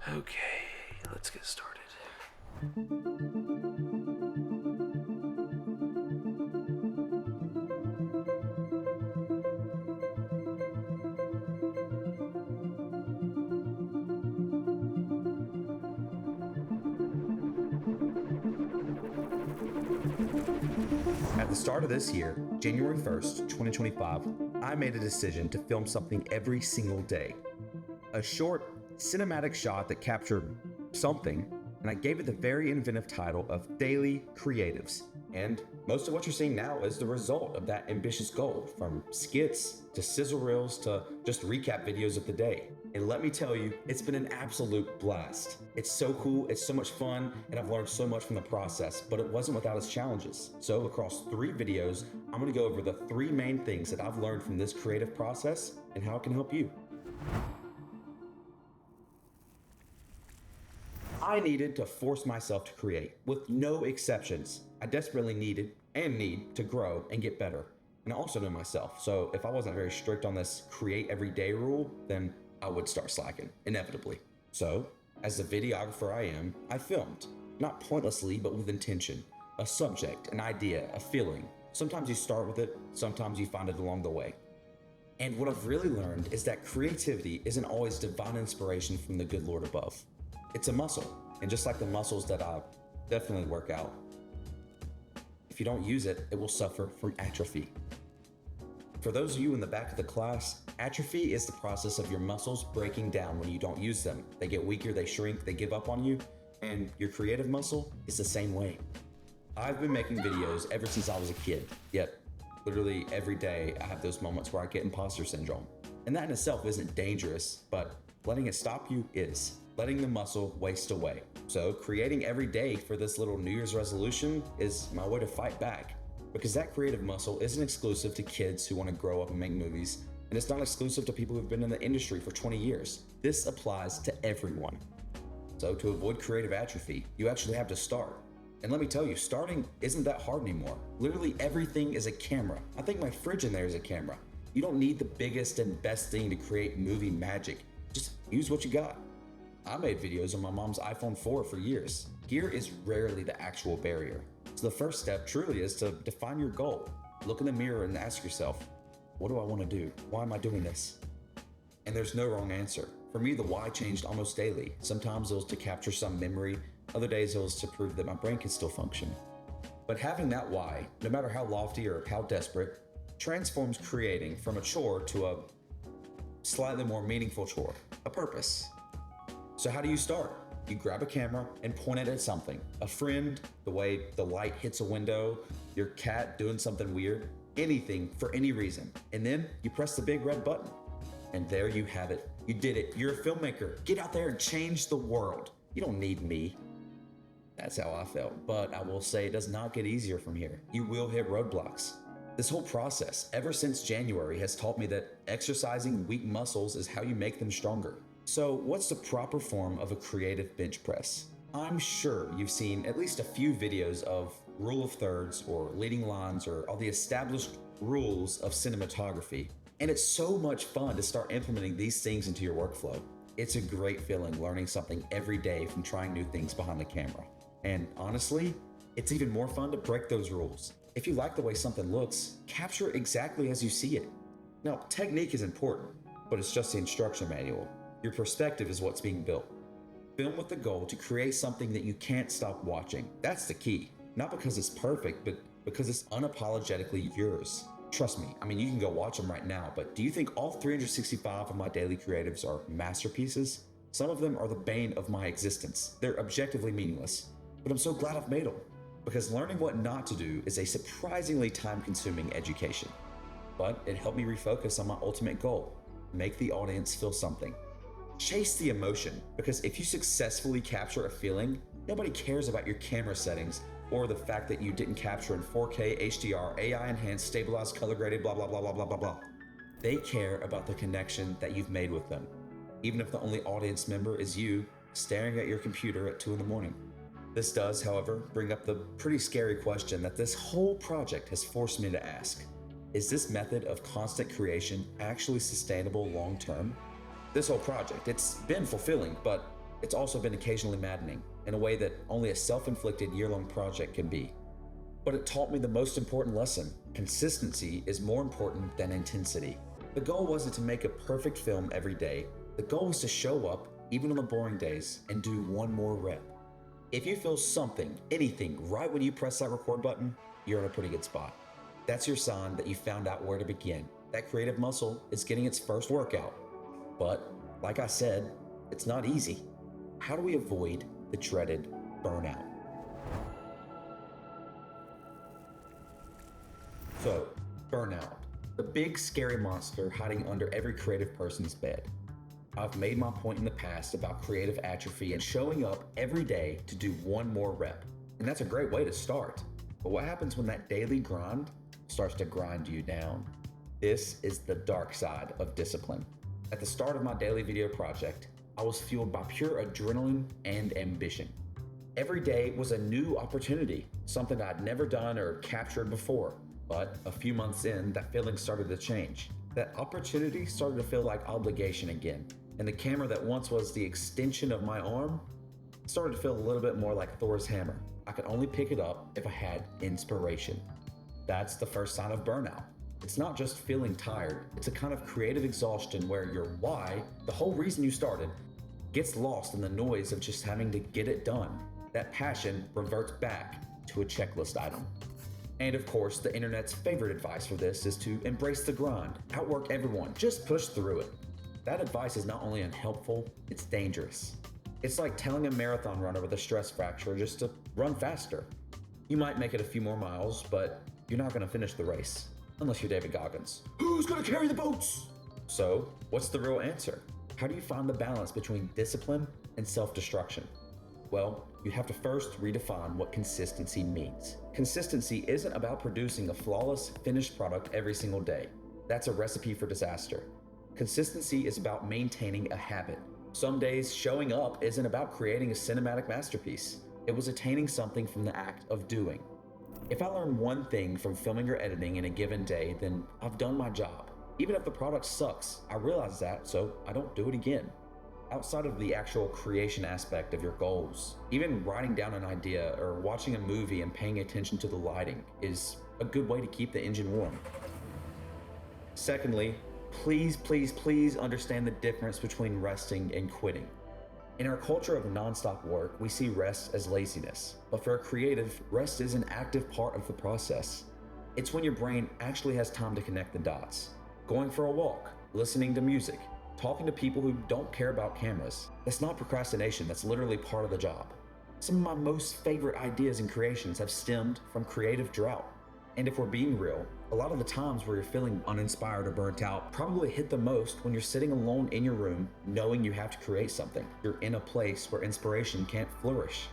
Okay, let's get started. At the start of this year, January 1st, 2025, I made a decision to film something every single day. A short, cinematic shot that captured something, and I gave it the very inventive title of Daily Creatives. And most of what you're seeing now is the result of that ambitious goal, from skits to sizzle reels to just recap videos of the day. And let me tell you, it's been an absolute blast. It's so cool, it's so much fun, and I've learned so much from the process, but it wasn't without its challenges. So across 3 videos, I'm gonna go over the 3 main things that I've learned from this creative process and how it can help you. I needed to force myself to create, with no exceptions. I desperately needed and need to grow and get better. And I also know myself, so if I wasn't very strict on this create every day rule, then I would start slacking, inevitably. So, as the videographer I am, I filmed. Not pointlessly, but with intention. A subject, an idea, a feeling. Sometimes you start with it, sometimes you find it along the way. And what I've really learned is that creativity isn't always divine inspiration from the good Lord above. It's a muscle, and just like the muscles that I definitely work out, if you don't use it, it will suffer from atrophy. For those of you in the back of the class, atrophy is the process of your muscles breaking down when you don't use them. They get weaker, they shrink, they give up on you, and your creative muscle is the same way. I've been making videos ever since I was a kid, yet literally every day I have those moments where I get imposter syndrome. And that in itself isn't dangerous, but letting it stop you is. Letting the muscle waste away. So creating every day for this little New Year's resolution is my way to fight back, because that creative muscle isn't exclusive to kids who want to grow up and make movies, and it's not exclusive to people who've been in the industry for 20 years. This applies to everyone. So to avoid creative atrophy, you actually have to start. And let me tell you, starting isn't that hard anymore. Literally everything is a camera. I think my fridge in there is a camera. You don't need the biggest and best thing to create movie magic. Just use what you got. I made videos on my mom's iPhone 4 for years. Gear is rarely the actual barrier. So the first step truly is to define your goal. Look in the mirror and ask yourself, what do I want to do? Why am I doing this? And there's no wrong answer. For me, the why changed almost daily. Sometimes it was to capture some memory, other days it was to prove that my brain can still function. But having that why, no matter how lofty or how desperate, transforms creating from a chore to a slightly more meaningful chore, a purpose. So how do you start? You grab a camera and point it at something. A friend, the way the light hits a window, your cat doing something weird, anything for any reason. And then you press the big red button. And there you have it. You did it. You're a filmmaker. Get out there and change the world. You don't need me. That's how I felt. But I will say it does not get easier from here. You will hit roadblocks. This whole process, ever since January, has taught me that exercising weak muscles is how you make them stronger. So what's the proper form of a creative bench press? I'm sure you've seen at least a few videos of rule of thirds or leading lines or all the established rules of cinematography. And it's so much fun to start implementing these things into your workflow. It's a great feeling learning something every day from trying new things behind the camera. And honestly, it's even more fun to break those rules. If you like the way something looks, capture it exactly as you see it. Now, technique is important, but it's just the instruction manual. Your perspective is what's being built. Film with the goal to create something that you can't stop watching. That's the key. Not because it's perfect, but because it's unapologetically yours. Trust me, you can go watch them right now, but do you think all 365 of my daily creatives are masterpieces? Some of them are the bane of my existence. They're objectively meaningless, but I'm so glad I've made them, because learning what not to do is a surprisingly time-consuming education. But it helped me refocus on my ultimate goal, make the audience feel something. Chase the emotion, because if you successfully capture a feeling, nobody cares about your camera settings or the fact that you didn't capture in 4K, HDR, AI enhanced, stabilized, color graded, blah, blah, blah, blah, blah, blah, blah. They care about the connection that you've made with them, even if the only audience member is you staring at your computer at 2 a.m. This does, however, bring up the pretty scary question that this whole project has forced me to ask. Is this method of constant creation actually sustainable long term? This whole project, it's been fulfilling, but It's also been occasionally maddening, in a way that only a self-inflicted year-long project can be. But it taught me the most important lesson: consistency is more important than intensity. The goal wasn't to make a perfect film every day. The goal was to show up, even on the boring days, and do one more rep. If you feel something, anything, right when you press that record button, you're in a pretty good spot. That's your sign that you found out where to begin. That creative muscle is getting its first workout. But, like I said, it's not easy. How do we avoid the dreaded burnout? So, burnout, the big scary monster hiding under every creative person's bed. I've made my point in the past about creative atrophy and showing up every day to do one more rep. And that's a great way to start. But what happens when that daily grind starts to grind you down? This is the dark side of discipline. At the start of my daily video project, I was fueled by pure adrenaline and ambition. Every day was a new opportunity, something I'd never done or captured before. But a few months in, that feeling started to change. That opportunity started to feel like obligation again. And the camera that once was the extension of my arm started to feel a little bit more like Thor's hammer. I could only pick it up if I had inspiration. That's the first sign of burnout. It's not just feeling tired, it's a kind of creative exhaustion where your why, the whole reason you started, gets lost in the noise of just having to get it done. That passion reverts back to a checklist item. And of course, the internet's favorite advice for this is to embrace the grind, outwork everyone, just push through it. That advice is not only unhelpful, it's dangerous. It's like telling a marathon runner with a stress fracture just to run faster. You might make it a few more miles, but you're not gonna finish the race. Unless you're David Goggins. Who's gonna carry the boats? So, what's the real answer? How do you find the balance between discipline and self-destruction? Well, you have to first redefine what consistency means. Consistency isn't about producing a flawless, finished product every single day. That's a recipe for disaster. Consistency is about maintaining a habit. Some days, showing up isn't about creating a cinematic masterpiece. It was attaining something from the act of doing. If I learn one thing from filming or editing in a given day, then I've done my job. Even if the product sucks, I realize that, so I don't do it again. Outside of the actual creation aspect of your goals, even writing down an idea or watching a movie and paying attention to the lighting is a good way to keep the engine warm. Secondly, please understand the difference between resting and quitting. In our culture of nonstop work, we see rest as laziness, but for a creative, rest is an active part of the process. It's when your brain actually has time to connect the dots. Going for a walk, listening to music, talking to people who don't care about cameras. That's not procrastination, that's literally part of the job. Some of my most favorite ideas and creations have stemmed from creative drought. And if we're being real, a lot of the times where you're feeling uninspired or burnt out probably hit the most when you're sitting alone in your room knowing you have to create something. You're in a place where inspiration can't flourish.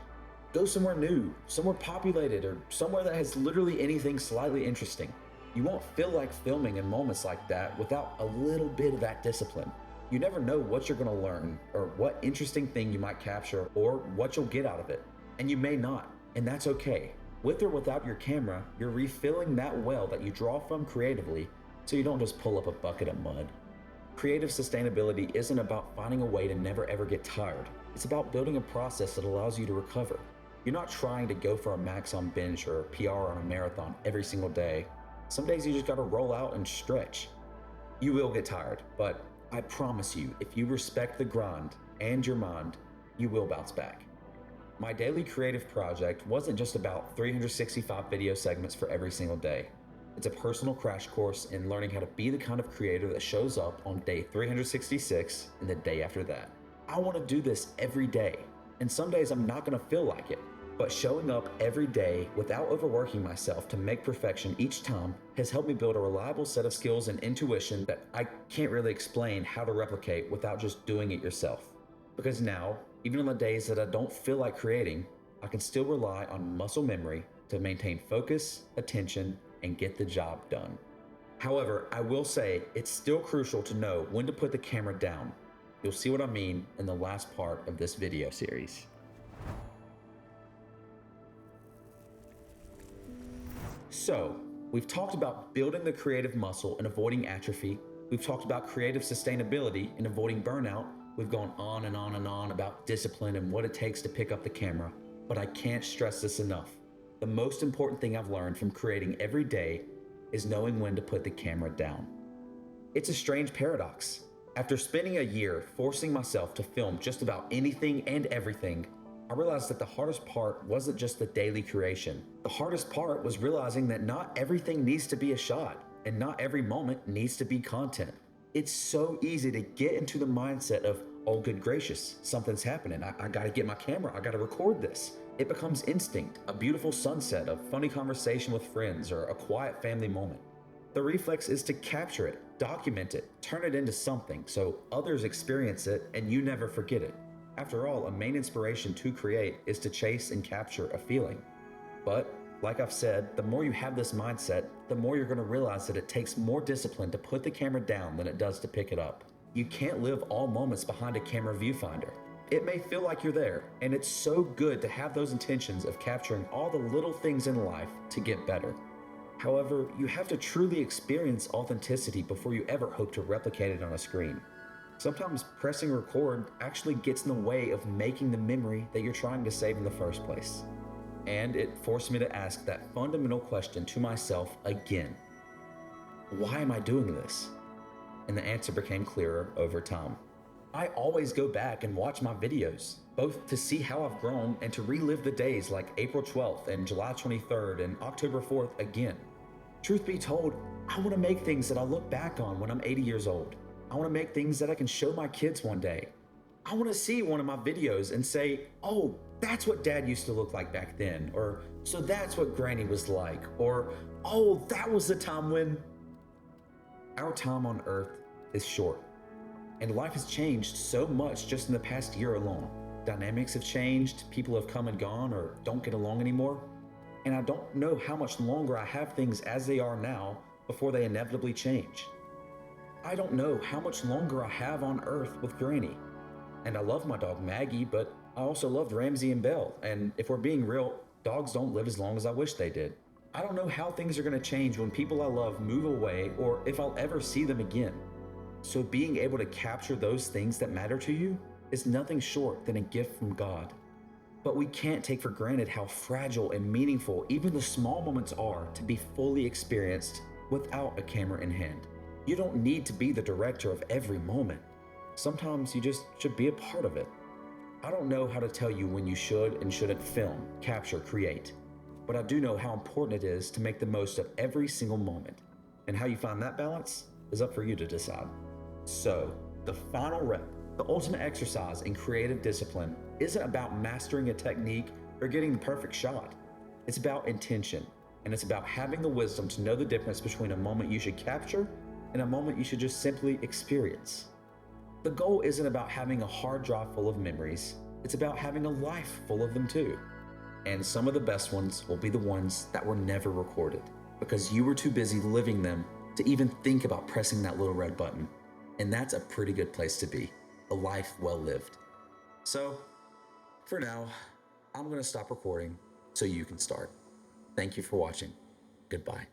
Go somewhere new, somewhere populated, or somewhere that has literally anything slightly interesting. You won't feel like filming in moments like that without a little bit of that discipline. You never know what you're gonna learn, or what interesting thing you might capture, or what you'll get out of it. And you may not, and that's okay. With or without your camera, you're refilling that well that you draw from creatively, so you don't just pull up a bucket of mud. Creative sustainability isn't about finding a way to never ever get tired. It's about building a process that allows you to recover. You're not trying to go for a max on bench or a PR on a marathon every single day. Some days you just gotta roll out and stretch. You will get tired, but I promise you, if you respect the grind and your mind, you will bounce back. My daily creative project wasn't just about 365 video segments for every single day. It's a personal crash course in learning how to be the kind of creator that shows up on day 366 and the day after that. I want to do this every day, and some days I'm not going to feel like it. But showing up every day without overworking myself to make perfection each time has helped me build a reliable set of skills and intuition that I can't really explain how to replicate without just doing it yourself. Because now, even on the days that I don't feel like creating, I can still rely on muscle memory to maintain focus, attention, and get the job done. However, I will say it's still crucial to know when to put the camera down. You'll see what I mean in the last part of this video series. So, we've talked about building the creative muscle and avoiding atrophy. We've talked about creative sustainability and avoiding burnout. We've gone on and on and on about discipline and what it takes to pick up the camera, but I can't stress this enough. The most important thing I've learned from creating every day is knowing when to put the camera down. It's a strange paradox. After spending a year forcing myself to film just about anything and everything, I realized that the hardest part wasn't just the daily creation. The hardest part was realizing that not everything needs to be a shot, and not every moment needs to be content. It's so easy to get into the mindset of, oh, good gracious, something's happening. I gotta get my camera, I gotta record this. It becomes instinct, a beautiful sunset, a funny conversation with friends, or a quiet family moment. The reflex is to capture it, document it, turn it into something so others experience it and you never forget it. After all, a main inspiration to create is to chase and capture a feeling. But, like I've said, the more you have this mindset, the more you're going to realize that it takes more discipline to put the camera down than it does to pick it up. You can't live all moments behind a camera viewfinder. It may feel like you're there, and it's so good to have those intentions of capturing all the little things in life to get better. However, you have to truly experience authenticity before you ever hope to replicate it on a screen. Sometimes pressing record actually gets in the way of making the memory that you're trying to save in the first place. And it forced me to ask that fundamental question to myself again. Why am I doing this? And the answer became clearer over time. I always go back and watch my videos, both to see how I've grown and to relive the days like April 12th and July 23rd and October 4th again. Truth be told, I want to make things that I look back on when I'm 80 years old. I want to make things that I can show my kids one day. I want to see one of my videos and say, oh, that's what Dad used to look like back then, or so that's what Granny was like, or oh, that was the time when... Our time on Earth is short, and life has changed so much just in the past year alone. Dynamics have changed, people have come and gone or don't get along anymore, and I don't know how much longer I have things as they are now before they inevitably change. I don't know how much longer I have on Earth with Granny. And I love my dog Maggie, but I also loved Ramsey and Belle, and if we're being real, dogs don't live as long as I wish they did. I don't know how things are going to change when people I love move away or if I'll ever see them again. So being able to capture those things that matter to you is nothing short than a gift from God. But we can't take for granted how fragile and meaningful even the small moments are to be fully experienced without a camera in hand. You don't need to be the director of every moment. Sometimes you just should be a part of it. I don't know how to tell you when you should and shouldn't film, capture, create, but I do know how important it is to make the most of every single moment. And how you find that balance is up for you to decide. So, the final rep, the ultimate exercise in creative discipline, isn't about mastering a technique or getting the perfect shot. It's about intention, and it's about having the wisdom to know the difference between a moment you should capture and a moment you should just simply experience. The goal isn't about having a hard drive full of memories, it's about having a life full of them too. And some of the best ones will be the ones that were never recorded, because you were too busy living them to even think about pressing that little red button. And that's a pretty good place to be, a life well lived. So, for now, I'm gonna stop recording so you can start. Thank you for watching. Goodbye.